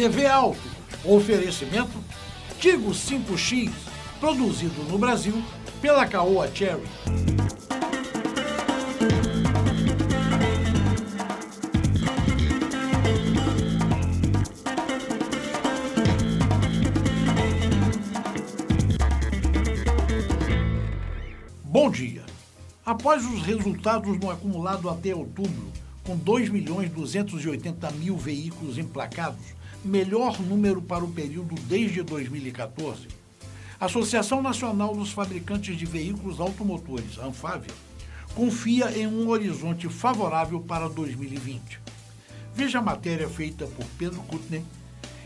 TV Alto, oferecimento Tigo 5X, produzido no Brasil pela Caoa Cherry. Bom dia. Após os resultados no acumulado até outubro, com 2.280.000 veículos emplacados, melhor número para o período desde 2014, a Associação Nacional dos Fabricantes de Veículos Automotores, ANFAVEA, confia em um horizonte favorável para 2020. Veja a matéria feita por Pedro Kuttner,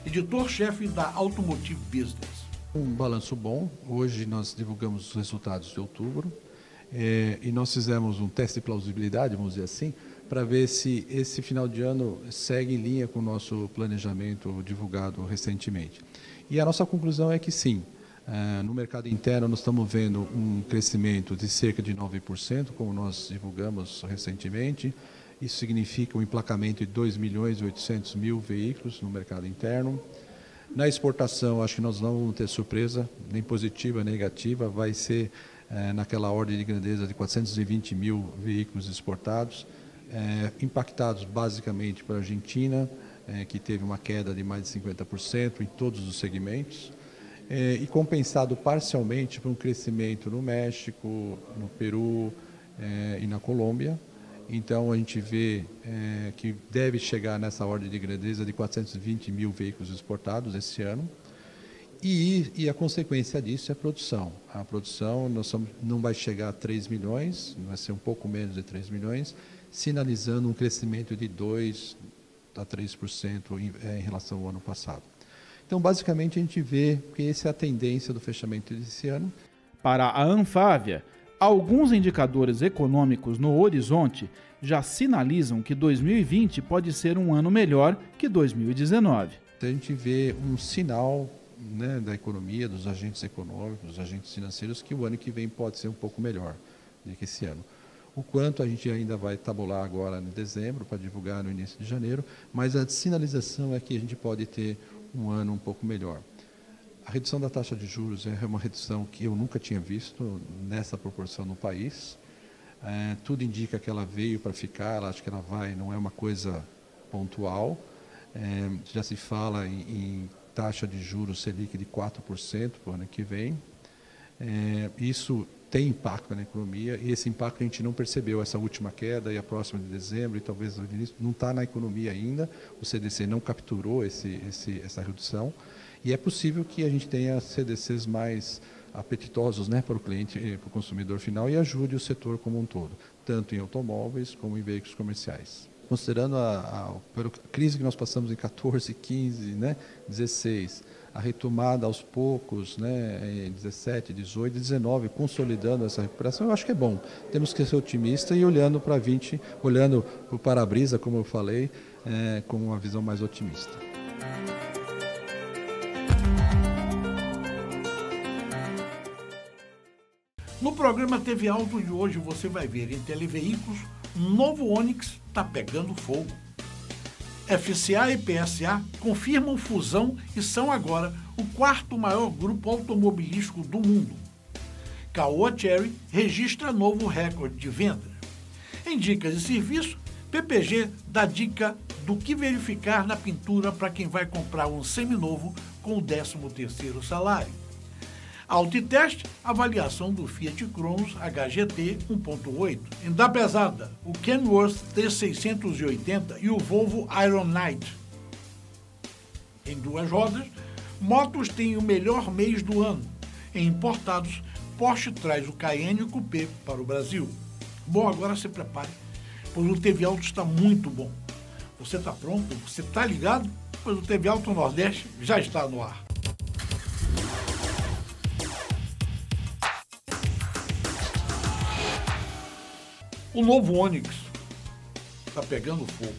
editor-chefe da Automotive Business. Um balanço bom. Hoje nós divulgamos os resultados de outubro e nós fizemos um teste de plausibilidade, vamos dizer assim, para ver se esse final de ano segue em linha com o nosso planejamento divulgado recentemente. E a nossa conclusão é que sim. No mercado interno nós estamos vendo um crescimento de cerca de 9%, como nós divulgamos recentemente. Isso significa um emplacamento de 2.800.000 veículos no mercado interno. Na exportação, acho que nós não vamos ter surpresa, nem positiva nem negativa, vai ser naquela ordem de grandeza de 420.000 veículos exportados, impactados basicamente pela Argentina, que teve uma queda de mais de 50% em todos os segmentos, e compensado parcialmente por um crescimento no México, no Peru e na Colômbia. Então a gente vê que deve chegar nessa ordem de grandeza de 420.000 veículos exportados esse ano. E a consequência disso é a produção. A produção não vai chegar a 3 milhões, vai ser um pouco menos de 3 milhões, sinalizando um crescimento de 2% a 3% em relação ao ano passado. Então, basicamente, a gente vê que essa é a tendência do fechamento desse ano. Para a ANFAVEA, alguns indicadores econômicos no horizonte já sinalizam que 2020 pode ser um ano melhor que 2019. A gente vê um sinal, né, da economia, dos agentes econômicos, dos agentes financeiros, que o ano que vem pode ser um pouco melhor do que esse ano. O quanto a gente ainda vai tabular agora em dezembro, para divulgar no início de janeiro, mas a sinalização é que a gente pode ter um ano um pouco melhor. A redução da taxa de juros é uma redução que eu nunca tinha visto nessa proporção no país. Tudo indica que ela veio para ficar, acho que ela vai, não é uma coisa pontual. Já se fala em taxa de juros Selic de 4% para o ano que vem. Isso tem impacto na economia e esse impacto a gente não percebeu, essa última queda e a próxima de dezembro e talvez no início, não está na economia ainda, o CDC não capturou essa redução e é possível que a gente tenha CDCs mais apetitosos, né, para o cliente, para o consumidor final e ajude o setor como um todo, tanto em automóveis como em veículos comerciais. Considerando a crise que nós passamos em 14, 15, né, 16, a retomada aos poucos, né, em 17, 18, 19, consolidando essa recuperação, eu acho que é bom. Temos que ser otimistas e olhando para 20, olhando para o para-brisa, como eu falei, com uma visão mais otimista. No programa TV Alto de hoje você vai ver em Televeículos um novo Onix está pegando fogo. FCA e PSA confirmam fusão e são agora o quarto maior grupo automobilístico do mundo. Caoa Cherry registra novo recorde de vendas. Em dicas de serviço, PPG dá dica do que verificar na pintura para quem vai comprar um seminovo com o 13º salário. Autoteste, avaliação do Fiat Cronos HGT 1.8. Em da pesada, o Kenworth T680 e o Volvo Iron Knight. Em duas rodas, motos têm o melhor mês do ano. Em importados, Porsche traz o Cayenne Coupé para o Brasil. Bom, agora se prepare, pois o TV Alto está muito bom. Você está pronto? Você está ligado? Pois o TV Alto Nordeste já está no ar. O novo Onix está pegando fogo.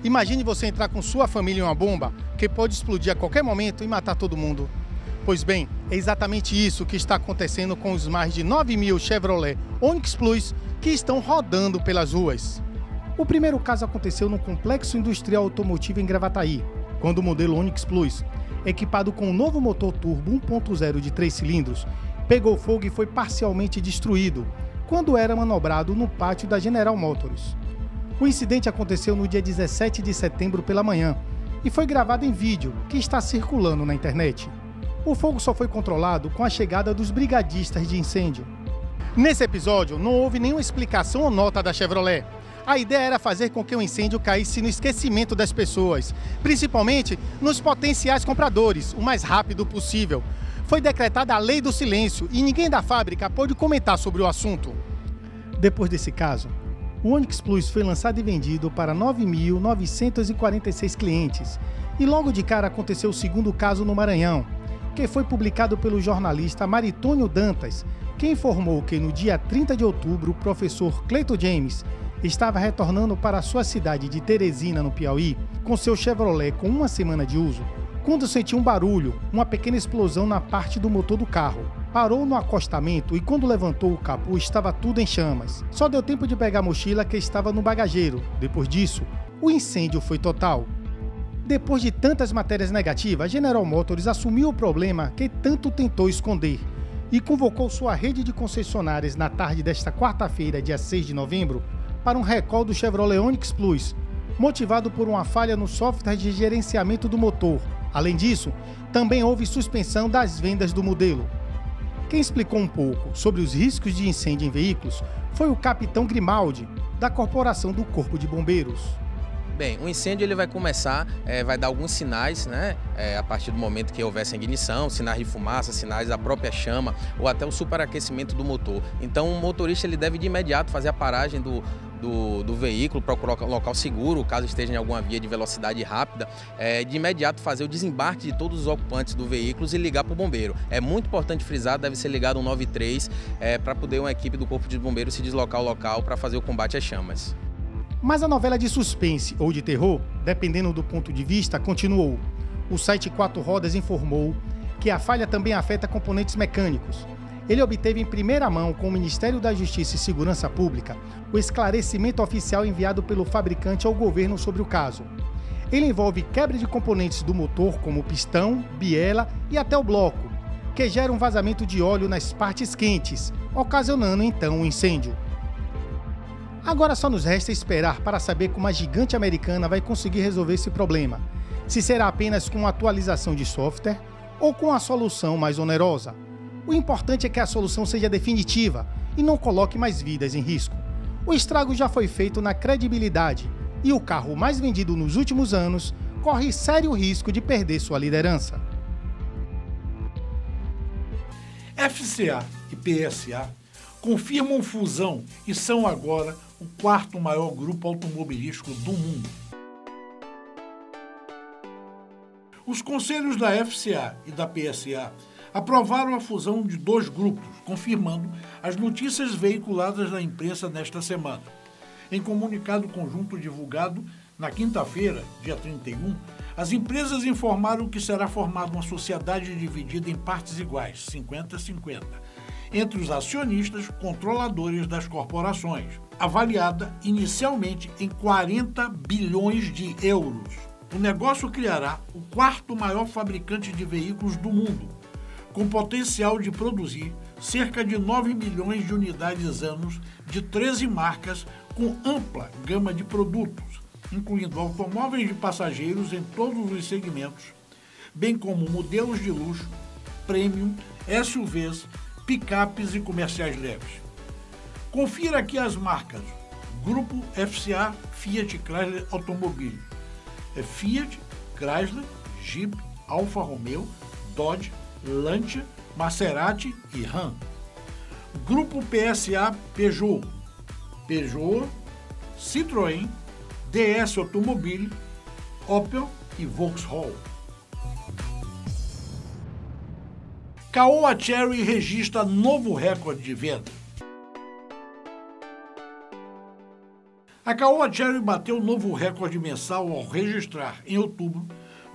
Imagine você entrar com sua família em uma bomba que pode explodir a qualquer momento e matar todo mundo. Pois bem, é exatamente isso que está acontecendo com os mais de 9.000 Chevrolet Onix Plus que estão rodando pelas ruas. O primeiro caso aconteceu no Complexo Industrial Automotivo em Gravataí, quando o modelo Onix Plus, equipado com um novo motor turbo 1.0 de 3 cilindros, pegou fogo e foi parcialmente destruído, quando era manobrado no pátio da General Motors. O incidente aconteceu no dia 17 de setembro pela manhã e foi gravado em vídeo, que está circulando na internet. O fogo só foi controlado com a chegada dos brigadistas de incêndio. Nesse episódio, não houve nenhuma explicação ou nota da Chevrolet. A ideia era fazer com que o incêndio caísse no esquecimento das pessoas, principalmente nos potenciais compradores, o mais rápido possível. Foi decretada a lei do silêncio e ninguém da fábrica pôde comentar sobre o assunto. Depois desse caso, o Onix Plus foi lançado e vendido para 9.946 clientes. E logo de cara aconteceu o segundo caso no Maranhão, que foi publicado pelo jornalista Maritônio Dantas, que informou que no dia 30 de outubro o professor Cleito James estava retornando para sua cidade de Teresina, no Piauí, com seu Chevrolet com uma semana de uso, quando sentiu um barulho, uma pequena explosão na parte do motor do carro. Parou no acostamento e quando levantou o capô estava tudo em chamas. Só deu tempo de pegar a mochila que estava no bagageiro. Depois disso, o incêndio foi total. Depois de tantas matérias negativas, a General Motors assumiu o problema que tanto tentou esconder e convocou sua rede de concessionárias na tarde desta quarta-feira, dia 6 de novembro, para um recall do Chevrolet Onix Plus, motivado por uma falha no software de gerenciamento do motor. Além disso, também houve suspensão das vendas do modelo. Quem explicou um pouco sobre os riscos de incêndio em veículos foi o capitão Grimaldi, da Corporação do Corpo de Bombeiros. Bem, o incêndio ele vai começar, vai dar alguns sinais, né? A partir do momento que houver ignição, sinais de fumaça, sinais da própria chama ou até o superaquecimento do motor. Então o motorista ele deve de imediato fazer a paragem do veículo, procurar um local seguro, caso esteja em alguma via de velocidade rápida, de imediato fazer o desembarque de todos os ocupantes do veículo e ligar para o bombeiro. É muito importante frisar, deve ser ligado 193 para poder uma equipe do Corpo de Bombeiros se deslocar ao local para fazer o combate às chamas. Mas a novela de suspense ou de terror, dependendo do ponto de vista, continuou. O site Quatro Rodas informou que a falha também afeta componentes mecânicos. Ele obteve em primeira mão com o Ministério da Justiça e Segurança Pública o esclarecimento oficial enviado pelo fabricante ao governo sobre o caso. Ele envolve quebra de componentes do motor como pistão, biela e até o bloco, que gera um vazamento de óleo nas partes quentes, ocasionando então um incêndio. Agora só nos resta esperar para saber como a gigante americana vai conseguir resolver esse problema. Se será apenas com atualização de software ou com a solução mais onerosa. O importante é que a solução seja definitiva e não coloque mais vidas em risco. O estrago já foi feito na credibilidade e o carro mais vendido nos últimos anos corre sério risco de perder sua liderança. FCA e PSA confirmam fusão e são agora o quarto maior grupo automobilístico do mundo. Os conselhos da FCA e da PSA aprovaram a fusão de dois grupos, confirmando as notícias veiculadas na imprensa nesta semana. Em comunicado conjunto divulgado na quinta-feira, dia 31, as empresas informaram que será formada uma sociedade dividida em partes iguais, 50-50, entre os acionistas controladores das corporações, avaliada inicialmente em 40 bilhões de euros. O negócio criará o quarto maior fabricante de veículos do mundo, com potencial de produzir cerca de 9 milhões de unidades anos de 13 marcas com ampla gama de produtos, incluindo automóveis de passageiros em todos os segmentos, bem como modelos de luxo, premium, SUVs, picapes e comerciais leves. Confira aqui as marcas: Grupo FCA, Fiat Chrysler Automobile, Fiat, Chrysler, Jeep, Alfa Romeo, Dodge, Lancia, Maserati e Ram. Grupo PSA, Peugeot, Citroën, DS Automobile, Opel e Vauxhall. Caoa Chery registra novo recorde de venda. A Caoa Chery bateu novo recorde mensal ao registrar, em outubro,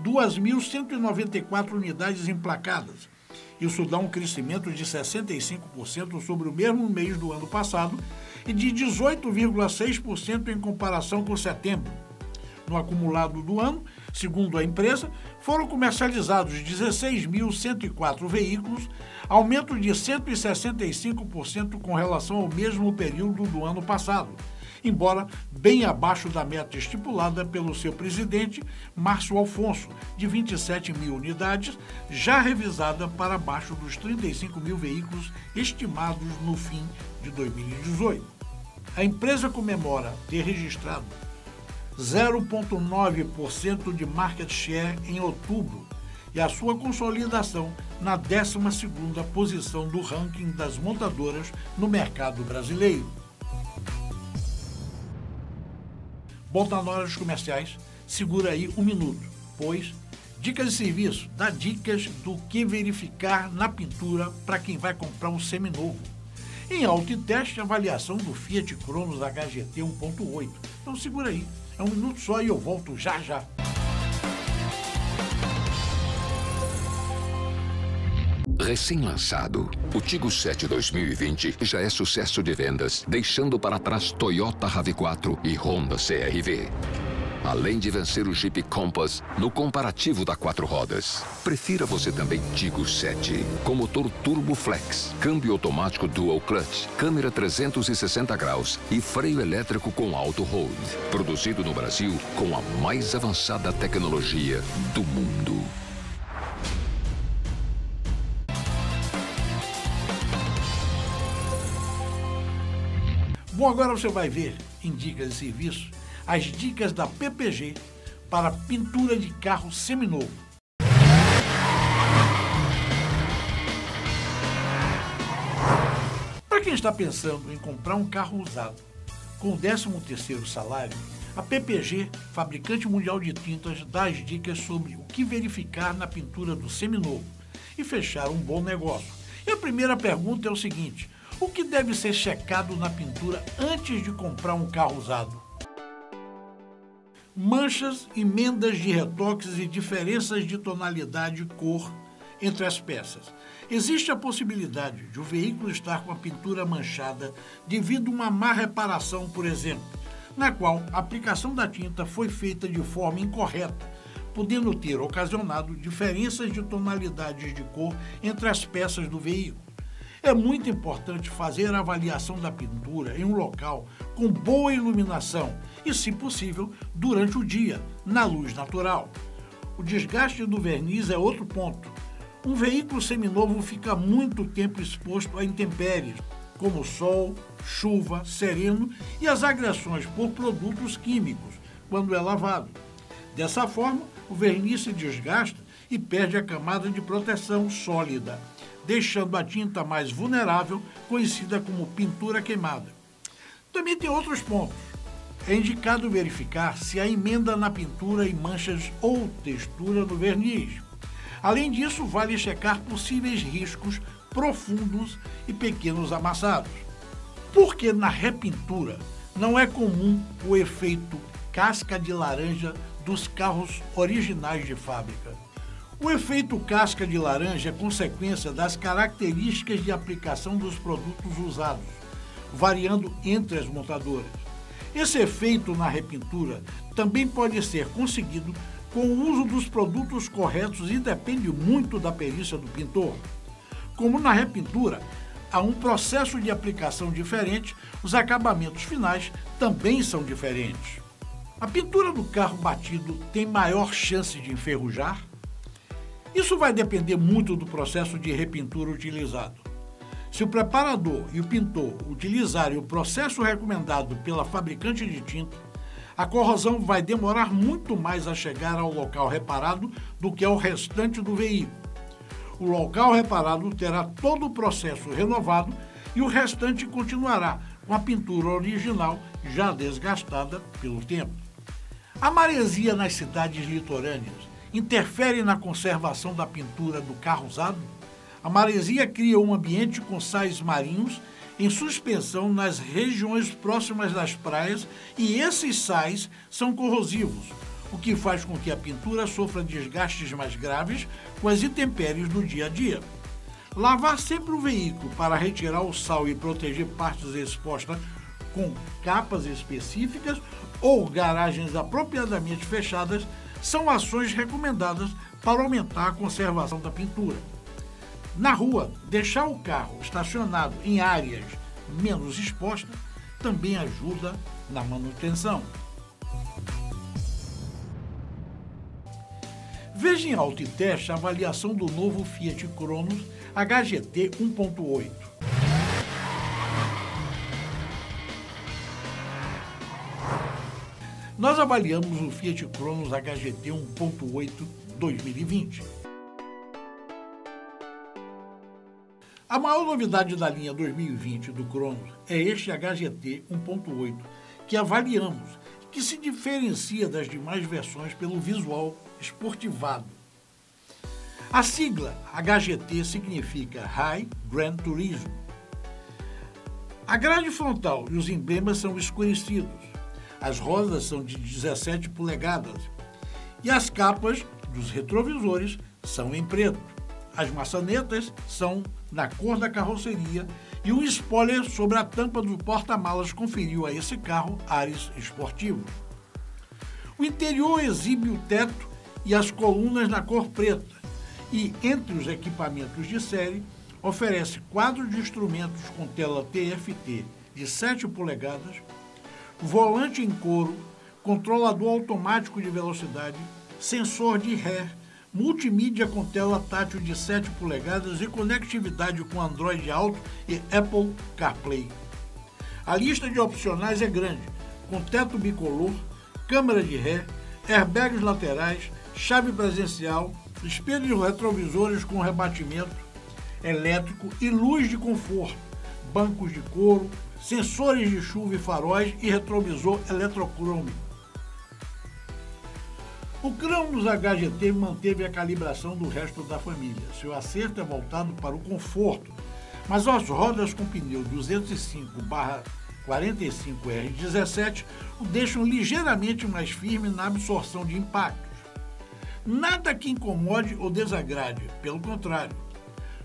2.194 unidades emplacadas Isso dá um crescimento de 65% sobre o mesmo mês do ano passado e de 18,6% em comparação com setembro. No acumulado do ano, segundo a empresa, foram comercializados 16.104 veículos, aumento de 165% com relação ao mesmo período do ano passado, embora bem abaixo da meta estipulada pelo seu presidente, Márcio Alfonso, de 27 mil unidades, já revisada para abaixo dos 35 mil veículos estimados no fim de 2018. A empresa comemora ter registrado 0,9% de market share em outubro e a sua consolidação na 12ª posição do ranking das montadoras no mercado brasileiro. Volta na hora dos comerciais, segura aí um minuto, pois dicas de serviço, dá dicas do que verificar na pintura para quem vai comprar um seminovo. Em autoteste, avaliação do Fiat Cronos HGT 1.8. Então segura aí. É um minuto só e eu volto já já. Recém-lançado, o Tiggo 7 2020 já é sucesso de vendas, deixando para trás Toyota RAV4 e Honda CR-V. Além de vencer o Jeep Compass no comparativo da 4 rodas. Prefira você também Tiggo 7, com motor Turbo Flex, câmbio automático Dual Clutch, câmera 360 graus e freio elétrico com Auto Hold. Produzido no Brasil com a mais avançada tecnologia do mundo. Bom, agora você vai ver, em dicas de serviço, as dicas da PPG para pintura de carro seminovo. Para quem está pensando em comprar um carro usado com o 13º salário, a PPG, fabricante mundial de tintas, dá as dicas sobre o que verificar na pintura do seminovo e fechar um bom negócio. E a primeira pergunta é o seguinte: o que deve ser checado na pintura antes de comprar um carro usado? Manchas, emendas de retoques e diferenças de tonalidade e cor entre as peças. Existe a possibilidade de o veículo estar com a pintura manchada devido a uma má reparação, por exemplo, na qual a aplicação da tinta foi feita de forma incorreta, podendo ter ocasionado diferenças de tonalidades de cor entre as peças do veículo. É muito importante fazer a avaliação da pintura em um local com boa iluminação e, se possível, durante o dia, na luz natural. O desgaste do verniz é outro ponto. Um veículo seminovo fica muito tempo exposto a intempéries, como sol, chuva, sereno e as agressões por produtos químicos, quando é lavado. Dessa forma, o verniz se desgasta e perde a camada de proteção sólida, deixando a tinta mais vulnerável, conhecida como pintura queimada. Também tem outros pontos. É indicado verificar se há emenda na pintura e manchas ou textura no verniz. Além disso, vale checar possíveis riscos profundos e pequenos amassados. Porque na repintura não é comum o efeito casca de laranja dos carros originais de fábrica. O efeito casca de laranja é consequência das características de aplicação dos produtos usados, variando entre as montadoras. Esse efeito na repintura também pode ser conseguido com o uso dos produtos corretos e depende muito da perícia do pintor. Como na repintura, há um processo de aplicação diferente, os acabamentos finais também são diferentes. A pintura do carro batido tem maior chance de enferrujar? Isso vai depender muito do processo de repintura utilizado. Se o preparador e o pintor utilizarem o processo recomendado pela fabricante de tinta, a corrosão vai demorar muito mais a chegar ao local reparado do que ao restante do veículo. O local reparado terá todo o processo renovado e o restante continuará com a pintura original já desgastada pelo tempo. A maresia nas cidades litorâneas interfere na conservação da pintura do carro usado? A maresia cria um ambiente com sais marinhos em suspensão nas regiões próximas das praias e esses sais são corrosivos, o que faz com que a pintura sofra desgastes mais graves com as intempéries do dia a dia. Lavar sempre o veículo para retirar o sal e proteger partes expostas com capas específicas ou garagens apropriadamente fechadas são ações recomendadas para aumentar a conservação da pintura. Na rua, deixar o carro estacionado em áreas menos expostas também ajuda na manutenção. Veja em autoteste a avaliação do novo Fiat Cronos HGT 1.8. Nós avaliamos o Fiat Cronos HGT 1.8 2020. A maior novidade da linha 2020 do Cronos é este HGT 1.8 que avaliamos, que se diferencia das demais versões pelo visual esportivado. A sigla HGT significa High Grand Turismo. A grade frontal e os emblemas são escurecidos. As rodas são de 17 polegadas e as capas dos retrovisores são em preto. As maçanetas são na cor da carroceria e um spoiler sobre a tampa do porta-malas conferiu a esse carro ares esportivos. O interior exibe o teto e as colunas na cor preta e, entre os equipamentos de série, oferece quadro de instrumentos com tela TFT de 7 polegadas, volante em couro, controlador automático de velocidade, sensor de ré, multimídia com tela tátil de 7 polegadas e conectividade com Android Auto e Apple CarPlay. A lista de opcionais é grande, com teto bicolor, câmera de ré, airbags laterais, chave presencial, espelhos retrovisores com rebatimento elétrico e luz de conforto, bancos de couro, sensores de chuva e faróis e retrovisor eletrocrômico. O Cronos HGT manteve a calibração do resto da família. Seu acerto é voltado para o conforto, mas as rodas com pneu 205/45R17 o deixam ligeiramente mais firme na absorção de impactos. Nada que incomode ou desagrade, pelo contrário.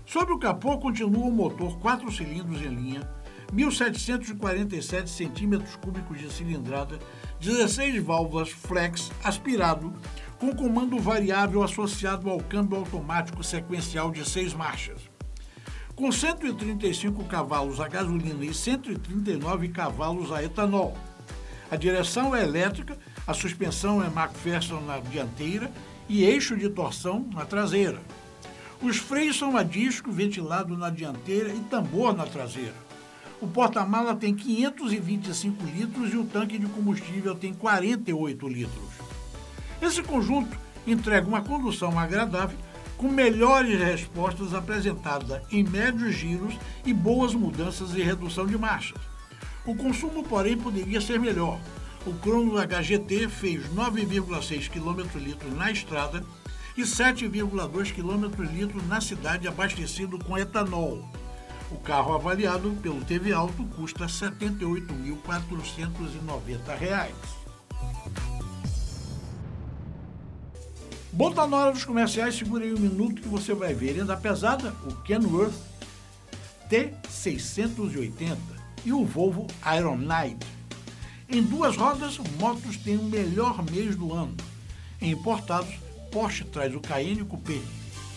Sobre o capô continua o motor 4 cilindros em linha, 1.747 centímetros cúbicos de cilindrada, 16 válvulas flex aspirado, com comando variável associado ao câmbio automático sequencial de 6 marchas. Com 135 cavalos a gasolina e 139 cavalos a etanol. A direção é elétrica, a suspensão é McPherson na dianteira e eixo de torção na traseira. Os freios são a disco, ventilado na dianteira e tambor na traseira. O porta-mala tem 525 litros e o tanque de combustível tem 48 litros. Esse conjunto entrega uma condução agradável, com melhores respostas apresentadas em médios giros e boas mudanças e redução de marchas. O consumo, porém, poderia ser melhor. O Cronos HGT fez 9,6 km/litro na estrada e 7,2 km/litro na cidade abastecido com etanol. O carro avaliado pelo TV Auto custa R$ 78.490. Bom, tá na hora dos comerciais, segura aí um minuto que você vai ver. Ainda pesada, o Kenworth T680 e o Volvo Iron Knight. Em duas rodas, motos têm o melhor mês do ano. Em importados, Porsche traz o Cayenne Coupé.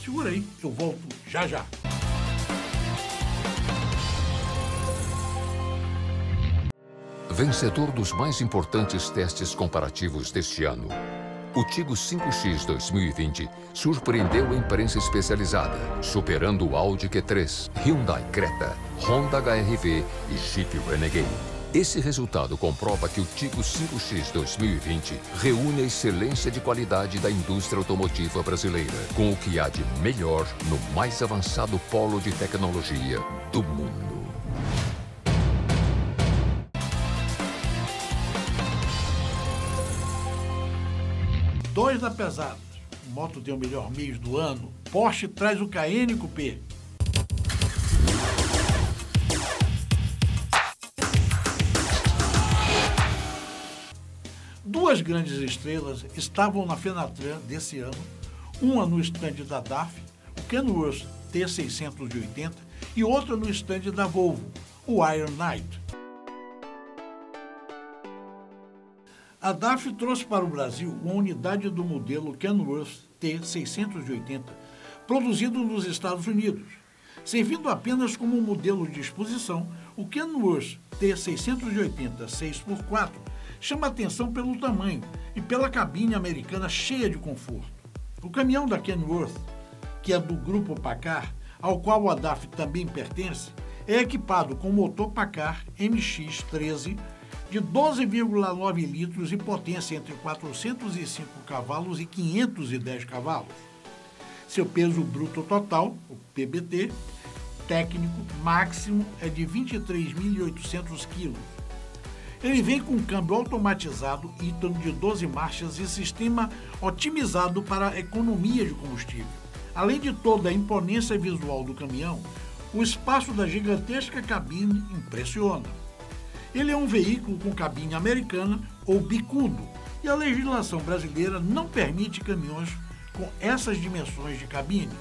Segura aí, eu volto já já. Vencedor dos mais importantes testes comparativos deste ano, o Tigo 5X 2020 surpreendeu a imprensa especializada, superando o Audi Q3, Hyundai Creta, Honda HR-V e Jeep Renegade. Esse resultado comprova que o Tigo 5X 2020 reúne a excelência de qualidade da indústria automotiva brasileira, com o que há de melhor no mais avançado polo de tecnologia do mundo. Dois da pesada. Moto tem o melhor mês do ano. Porsche traz o Cayenne Coupé. Duas grandes estrelas estavam na Fenatran desse ano, uma no estande da DAF, o Kenworth T680 e outra no estande da Volvo, o Iron Knight. A DAF trouxe para o Brasil uma unidade do modelo Kenworth T680, produzido nos Estados Unidos. Servindo apenas como um modelo de exposição, o Kenworth T680 6x4 chama atenção pelo tamanho e pela cabine americana cheia de conforto. O caminhão da Kenworth, que é do grupo Paccar, ao qual a DAF também pertence, é equipado com motor Paccar MX-13 de 12,9 litros e potência entre 405 cavalos e 510 cavalos. Seu peso bruto total, o PBT, técnico máximo é de 23.800 kg. Ele vem com câmbio automatizado Eaton de 12 marchas e sistema otimizado para a economia de combustível. Além de toda a imponência visual do caminhão, o espaço da gigantesca cabine impressiona. Ele é um veículo com cabine americana ou bicudo e a legislação brasileira não permite caminhões com essas dimensões de cabine.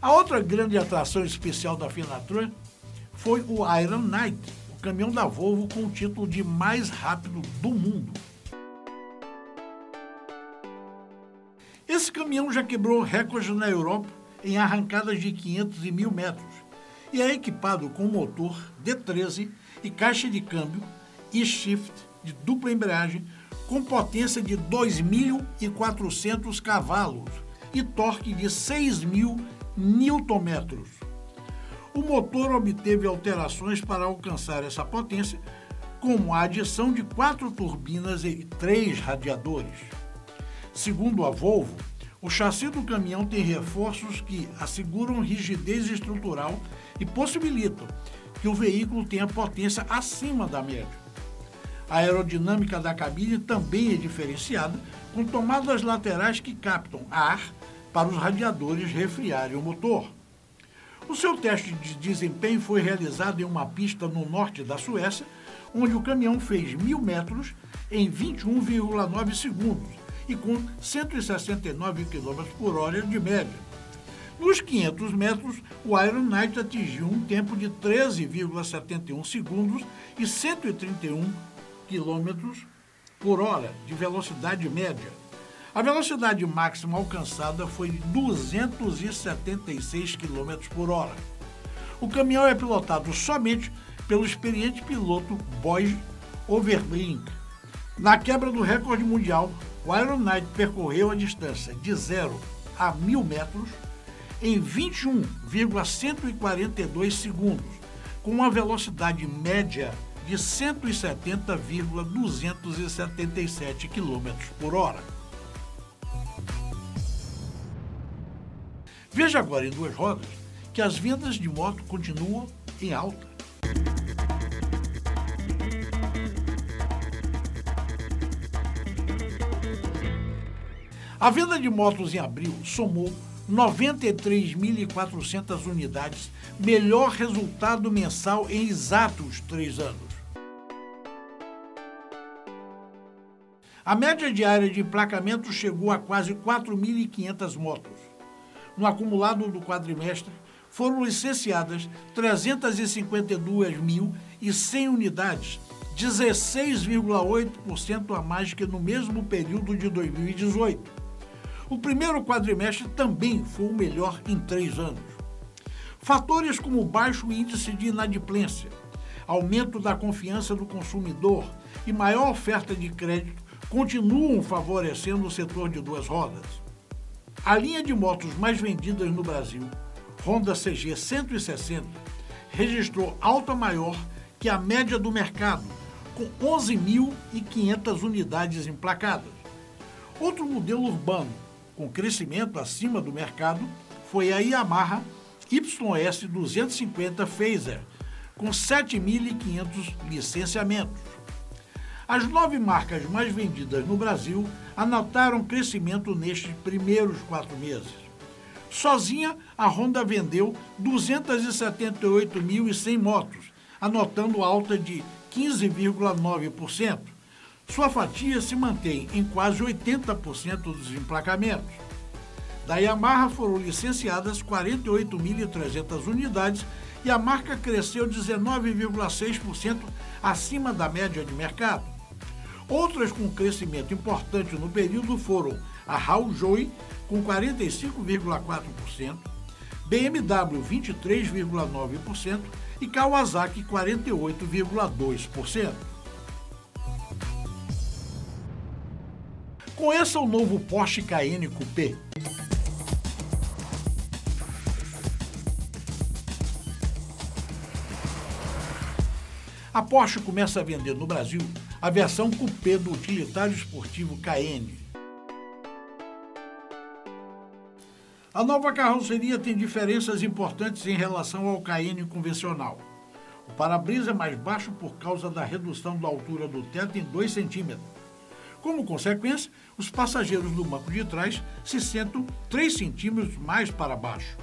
A outra grande atração especial da Fenatran foi o Iron Knight, o caminhão da Volvo com o título de mais rápido do mundo. Esse caminhão já quebrou recordes na Europa em arrancadas de 500 e 1.000 metros e é equipado com motor D13 e caixa de câmbio e-shift de dupla embreagem com potência de 2.400 cavalos e torque de 6.000 Nm. O motor obteve alterações para alcançar essa potência, como a adição de 4 turbinas e 3 radiadores. Segundo a Volvo, o chassi do caminhão tem reforços que asseguram rigidez estrutural e possibilitam que o veículo tenha potência acima da média. A aerodinâmica da cabine também é diferenciada, com tomadas laterais que captam ar para os radiadores resfriarem o motor. O seu teste de desempenho foi realizado em uma pista no norte da Suécia, onde o caminhão fez 1.000 metros em 21,9 segundos e com 169 km por hora de média. Nos 500 metros, o Iron Knight atingiu um tempo de 13,71 segundos e 131 km por hora de velocidade média. A velocidade máxima alcançada foi de 276 km por hora. O caminhão é pilotado somente pelo experiente piloto Boy Overbrink. Na quebra do recorde mundial, o Iron Knight percorreu a distância de 0 a 1.000 metros em 21,142 segundos, com uma velocidade média de 170,277 km por hora. Veja agora em duas rodas que as vendas de moto continuam em alta. A venda de motos em abril somou 93.400 unidades, melhor resultado mensal em exatos 3 anos. A média diária de emplacamento chegou a quase 4.500 motos. No acumulado do quadrimestre, foram licenciadas 352.100 unidades, 16,8% a mais que no mesmo período de 2018. O primeiro quadrimestre também foi o melhor em 3 anos. Fatores como baixo índice de inadimplência, aumento da confiança do consumidor e maior oferta de crédito continuam favorecendo o setor de duas rodas. A linha de motos mais vendidas no Brasil, Honda CG 160, registrou alta maior que a média do mercado, com 11.500 unidades emplacadas. Outro modelo urbano, com crescimento acima do mercado, foi a Yamaha YS 250 Phaser, com 7.500 licenciamentos. As 9 marcas mais vendidas no Brasil anotaram crescimento nestes primeiros 4 meses. Sozinha, a Honda vendeu 278.100 motos, anotando alta de 15,9%. Sua fatia se mantém em quase 80% dos emplacamentos. Da Yamaha foram licenciadas 48.300 unidades e a marca cresceu 19,6% acima da média de mercado. Outras com crescimento importante no período foram a Haojoi, com 45,4%, BMW 23,9% e Kawasaki 48,2%. Conheça o novo Porsche Cayenne Coupé. A Porsche começa a vender no Brasil a versão coupé do utilitário esportivo Cayenne. A nova carroceria tem diferenças importantes em relação ao Cayenne convencional. O para-brisa é mais baixo por causa da redução da altura do teto em 2 centímetros. Como consequência, os passageiros do banco de trás se sentam 3 centímetros mais para baixo.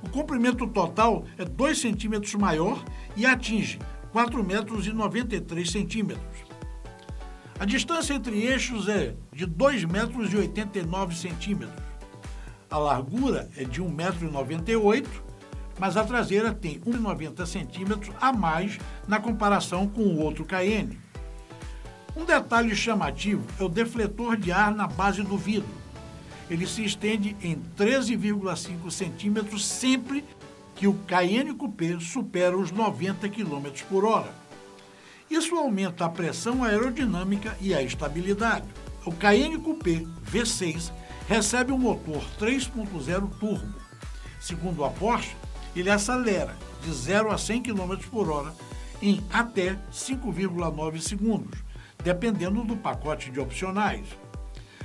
O comprimento total é 2 centímetros maior e atinge 4,93 metros. A distância entre eixos é de 2,89 metros. A largura é de 1,98 m, mas a traseira tem 1,90 centímetros a mais na comparação com o outro Cayenne. Um detalhe chamativo é o defletor de ar na base do vidro. Ele se estende em 13,5 centímetros sempre que o Cayenne Coupé supera os 90 km por hora. Isso aumenta a pressão aerodinâmica e a estabilidade. O Cayenne Coupé V6 recebe um motor 3.0 turbo. Segundo a Porsche, ele acelera de 0 a 100 km por hora em até 5,9 segundos, dependendo do pacote de opcionais.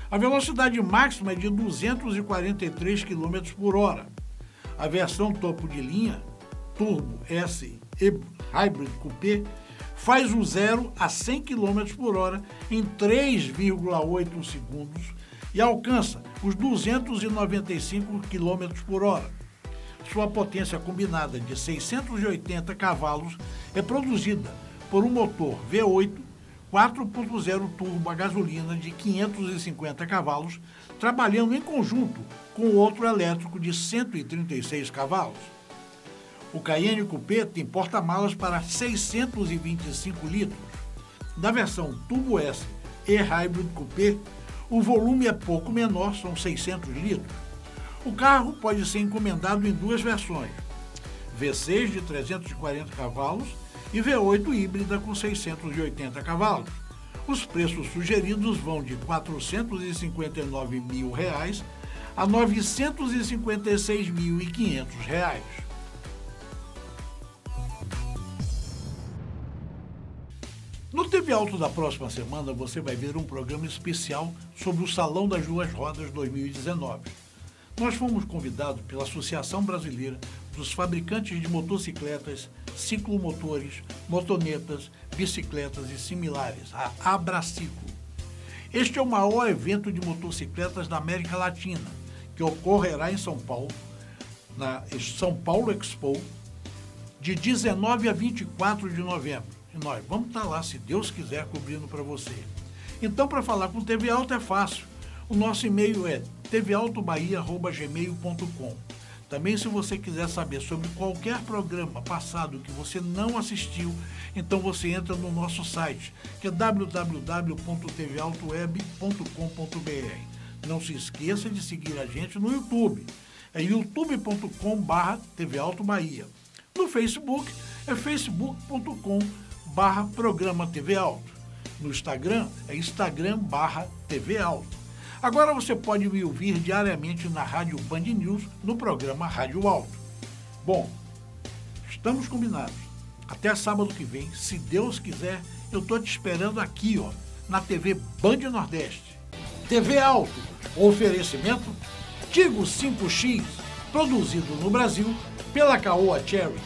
A velocidade máxima é de 243 km por hora. A versão topo de linha, Turbo S e Hybrid Coupé, faz o 0 a 100 km por hora em 3,8 segundos e alcança os 295 km por hora. Sua potência combinada de 680 cavalos é produzida por um motor V8 4.0 turbo a gasolina de 550 cavalos, trabalhando em conjunto com outro elétrico de 136 cavalos. O Cayenne Coupé tem porta-malas para 625 litros. Na versão Turbo S e Hybrid Coupé, o volume é pouco menor, são 600 litros. O carro pode ser encomendado em 2 versões, V6 de 340 cavalos e V8 híbrida com 680 cavalos. Os preços sugeridos vão de R$ 459.000 a R$ 956.500. No TV Auto da próxima semana, você vai ver um programa especial sobre o Salão das Duas Rodas 2019. Nós fomos convidados pela Associação Brasileira dos Fabricantes de Motocicletas, Ciclomotores, Motonetas, Bicicletas e similares, a Abraciclo. Este é o maior evento de motocicletas da América Latina, que ocorrerá em São Paulo, na São Paulo Expo, de 19 a 24 de novembro. E nós vamos estar lá, se Deus quiser, cobrindo para você. Então, para falar com o TV Auto é fácil. O nosso e-mail é tvautobahia@gmail.com. Também, se você quiser saber sobre qualquer programa passado que você não assistiu, então você entra no nosso site, que é www.tvautoweb.com.br. Não se esqueça de seguir a gente no YouTube, é youtube.com/tvautobahia. No Facebook, é facebook.com/programa TV Auto. No Instagram, é instagram/TV Auto. Agora você pode me ouvir diariamente na Rádio Band News, no programa Rádio Alto. Bom, estamos combinados. Até sábado que vem, se Deus quiser, eu estou te esperando aqui, na TV Band Nordeste. TV Alto, oferecimento Tigo 5X, produzido no Brasil pela Caoa Cherry.